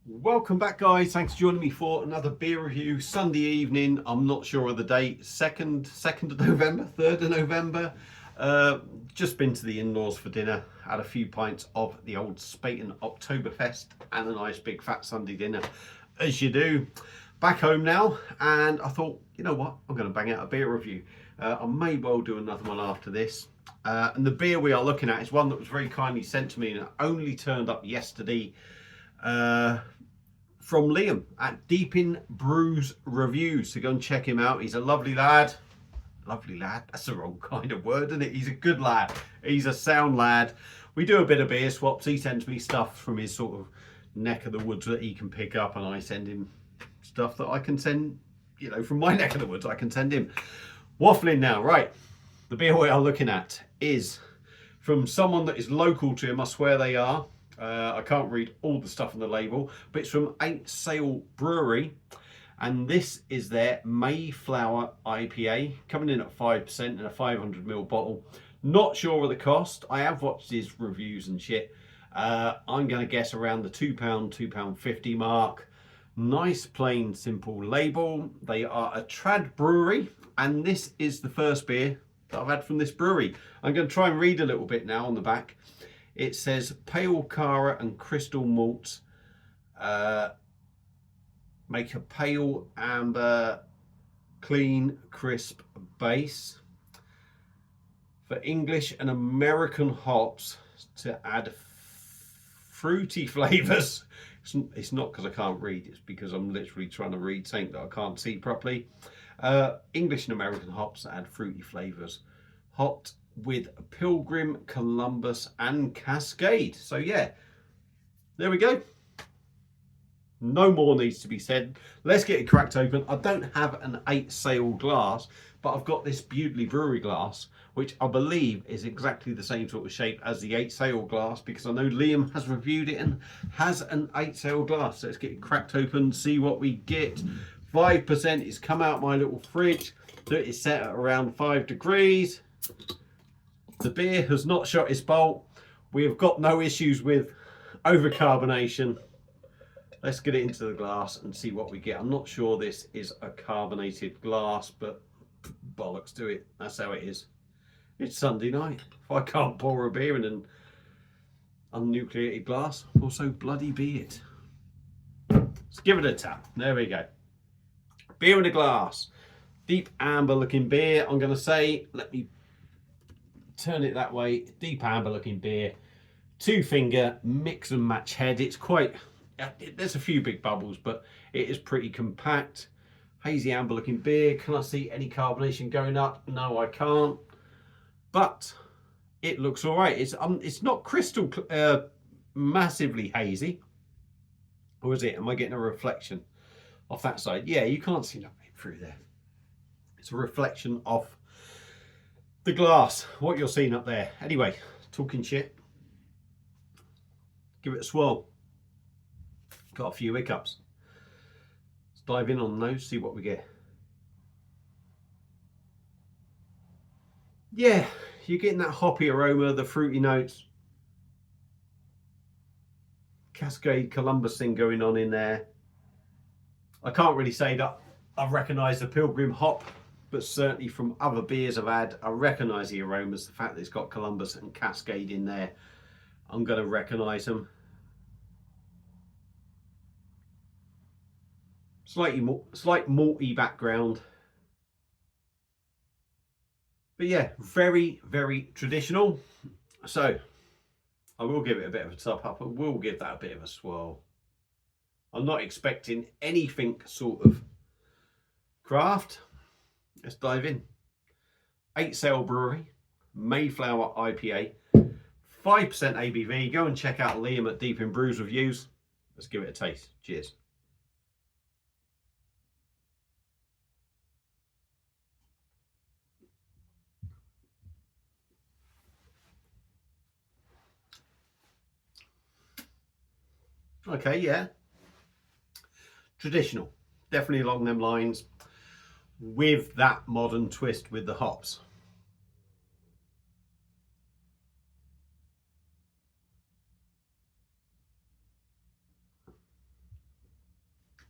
Welcome back, guys. Thanks for joining me for another beer review. Sunday evening. I'm not sure of the date. Second of November, 3rd of November. Just been to the in-laws for dinner. Had a few pints of the old Spaten Oktoberfest and a nice big fat Sunday dinner, as you do. Back home now, and I thought, you know what? I'm going to bang out a beer review. I may well do another one after this. And the beer we are looking at is one that was very kindly sent to me and only turned up yesterday. From Liam at Deep in Brews Reviews. So go and check him out. He's a lovely lad. Lovely lad. That's the wrong kind of word, isn't it? He's a good lad. He's a sound lad. We do a bit of beer swaps. He sends me stuff from his sort of neck of the woods that he can pick up, and I send him stuff that I can send, from my neck of the woods. I can send him. Waffling now, right? The beer we are looking at is from someone that is local to him. I swear they are. I can't read all the stuff on the label, but it's from 8 Sail Brewery, and this is their Mayflower IPA, coming in at 5% in a 500ml bottle. Not sure of the cost. I have watched his reviews and shit. I'm going to guess around the £2, £2.50 mark. Nice, plain, simple label. They are a trad brewery, and this is the first beer that I've had from this brewery. I'm going to try and read a little bit now on the back. It says pale Cara and crystal malts make a pale amber, clean, crisp base. For English and American hops to add fruity flavours. It's not because I can't read, it's because I'm literally trying to read something that I can't see properly. English and American hops to add fruity flavours. Hopped with Pilgrim, Columbus and Cascade. So yeah, there we go. No more needs to be said. Let's get it cracked open. I don't have an 8 Sail glass, but I've got this Bewdley Brewery glass, which I believe is exactly the same sort of shape as the 8 Sail glass, because I know Liam has reviewed it and has an 8 Sail glass. So let's get it cracked open, see what we get. 5%. It's come out my little fridge that is set at around 5 degrees. The beer has not shot its bolt. We have got no issues with overcarbonation. Let's get it into the glass and see what we get. I'm not sure this is a carbonated glass, but bollocks to it. That's how it is. It's Sunday night. If I can't pour a beer in an unnucleated glass, well, so bloody be it. Let's give it a tap. There we go. Beer in a glass. Deep amber looking beer. I'm going to say, let me turn it that way. Deep amber looking beer, 2-finger mix and match head. It's quite, there's a few big bubbles, but it is pretty compact. Hazy amber looking beer. Can I see any carbonation going up? No, I can't, but it looks all right. It's not crystal massively hazy, or is it? Am I getting a reflection off that side? Yeah, you can't see nothing through there. It's a reflection off the glass, what you're seeing up there. Anyway, talking shit, give it a swirl. Got a few hiccups. Let's dive in on those, see what we get. Yeah, you're getting that hoppy aroma, the fruity notes. Cascade Columbus thing going on in there. I can't really say that I've recognised the Pilgrim hop, but certainly from other beers I've had, I recognise the aromas. The fact that it's got Columbus and Cascade in there, I'm going to recognise them. Slight malty background. But yeah, very, very traditional. So I will give it a bit of a top up. I will give that a bit of a swirl. I'm not expecting anything sort of craft. Let's dive in. 8 Sail Brewery, Mayflower IPA, 5% ABV. Go and check out Liam at Deep in Brews Reviews. Let's give it a taste. Cheers. Okay, yeah. Traditional. Definitely along them lines, with that modern twist with the hops.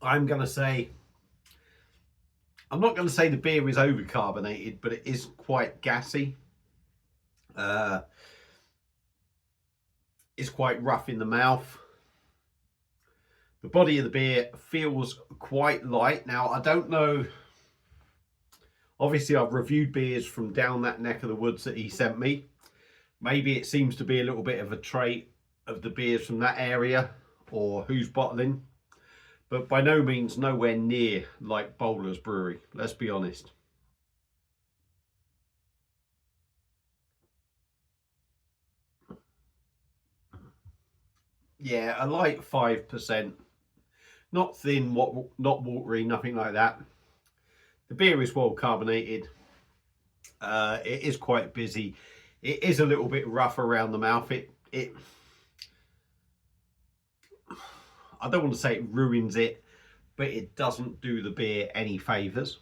I'm going to say, I'm not going to say the beer is overcarbonated, but it is quite gassy. It's quite rough in the mouth. The body of the beer feels quite light. Now, I don't know. Obviously, I've reviewed beers from down that neck of the woods that he sent me. Maybe it seems to be a little bit of a trait of the beers from that area or who's bottling. But by no means nowhere near like Bowler's Brewery. Let's be honest. Yeah, a light 5%. Not thin, not watery, nothing like that. The beer is well carbonated. It is quite busy. It is a little bit rough around the mouth. I don't want to say it ruins it, but it doesn't do the beer any favours.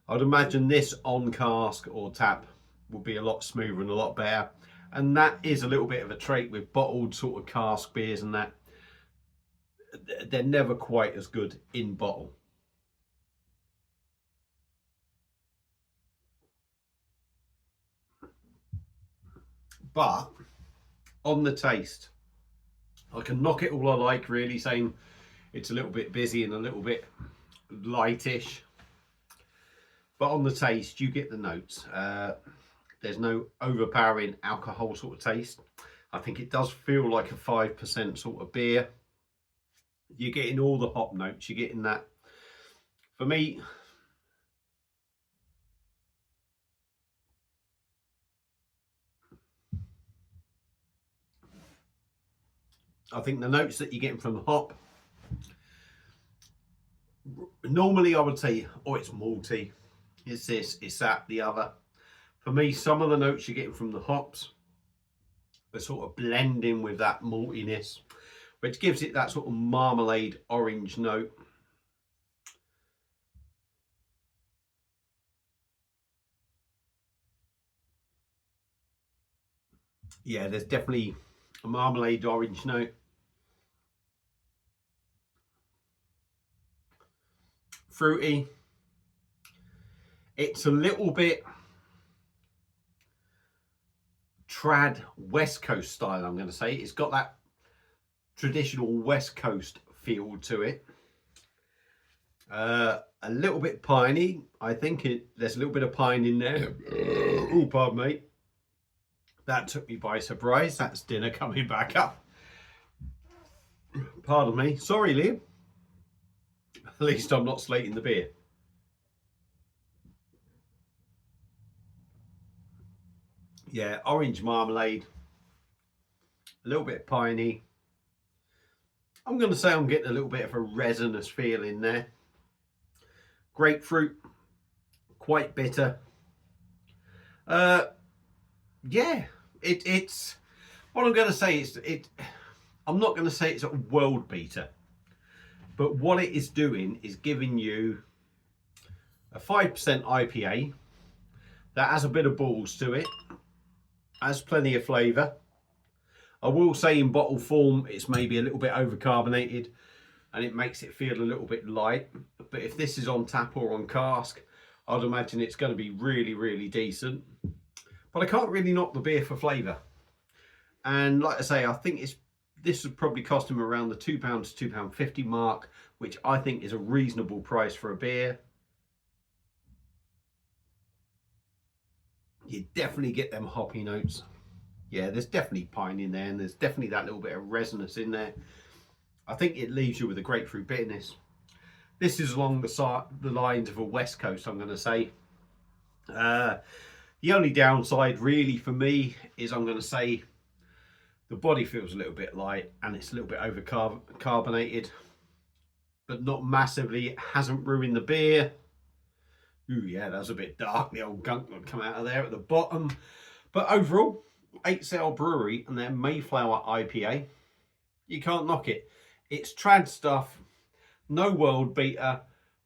I'd imagine this on cask or tap will be a lot smoother and a lot better. And that is a little bit of a trait with bottled sort of cask beers and that. They're never quite as good in bottle. But on the taste, I can knock it all I like, really, saying it's a little bit busy and a little bit lightish. But on the taste, you get the notes. There's no overpowering alcohol sort of taste. I think it does feel like a 5% sort of beer. You're getting all the hop notes. You're getting that. For me, I think the notes that you're getting from the hop, normally I would say, oh, it's malty, it's this, it's that, the other. For me, some of the notes you're getting from the hops are sort of blending with that maltiness, which gives it that sort of marmalade orange note. Yeah, there's definitely a marmalade orange note. Fruity. It's a little bit trad West Coast style, I'm going to say. It's got that traditional West Coast feel to it. A little bit piney. I think there's a little bit of pine in there. Oh, pardon me. That took me by surprise. That's dinner coming back up. Pardon me. Sorry, Liam. At least I'm not slating the beer. Yeah, orange marmalade. A little bit piney. I'm going to say I'm getting a little bit of a resinous feel in there. Grapefruit. Quite bitter. Yeah, it's what I'm going to say is I'm not going to say it's a world beater, but what it is doing is giving you a 5% IPA that has a bit of balls to it, has plenty of flavour. I will say in bottle form it's maybe a little bit overcarbonated and it makes it feel a little bit light, but if this is on tap or on cask, I'd imagine it's going to be really, really decent. But I can't really knock the beer for flavour. And like I say, I think this would probably cost him around the £2 to £2.50 mark, which I think is a reasonable price for a beer. You definitely get them hoppy notes. Yeah, there's definitely pine in there, and there's definitely that little bit of resinous in there. I think it leaves you with a grapefruit bitterness. This is along the lines of a West Coast, I'm going to say. The only downside really for me is I'm going to say the body feels a little bit light and it's a little bit overcarbonated, but not massively. It hasn't ruined the beer. Ooh, yeah, that's a bit dark. The old gunk will come out of there at the bottom. But overall, 8 Sail Brewery and their Mayflower IPA, you can't knock it. It's trad stuff, no world beater,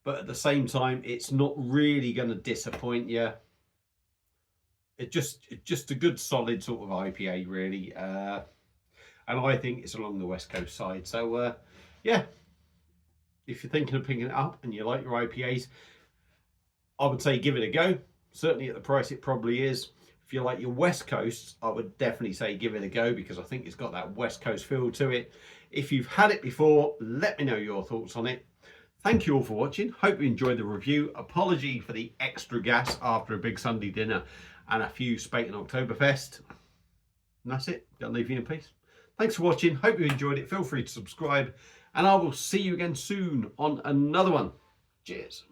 but at the same time, it's not really going to disappoint you. It's just a good solid sort of IPA, really. And I think it's along the West Coast side. So, yeah, if you're thinking of picking it up and you like your IPAs, I would say give it a go. Certainly at the price it probably is. If you like your West Coast, I would definitely say give it a go, because I think it's got that West Coast feel to it. If you've had it before, let me know your thoughts on it. Thank you all for watching. Hope you enjoyed the review. Apology for the extra gas after a big Sunday dinner and a few Spaten Oktoberfest. And that's it. Gonna leave you in peace. Thanks for watching. Hope you enjoyed it. Feel free to subscribe, and I will see you again soon on another one. Cheers.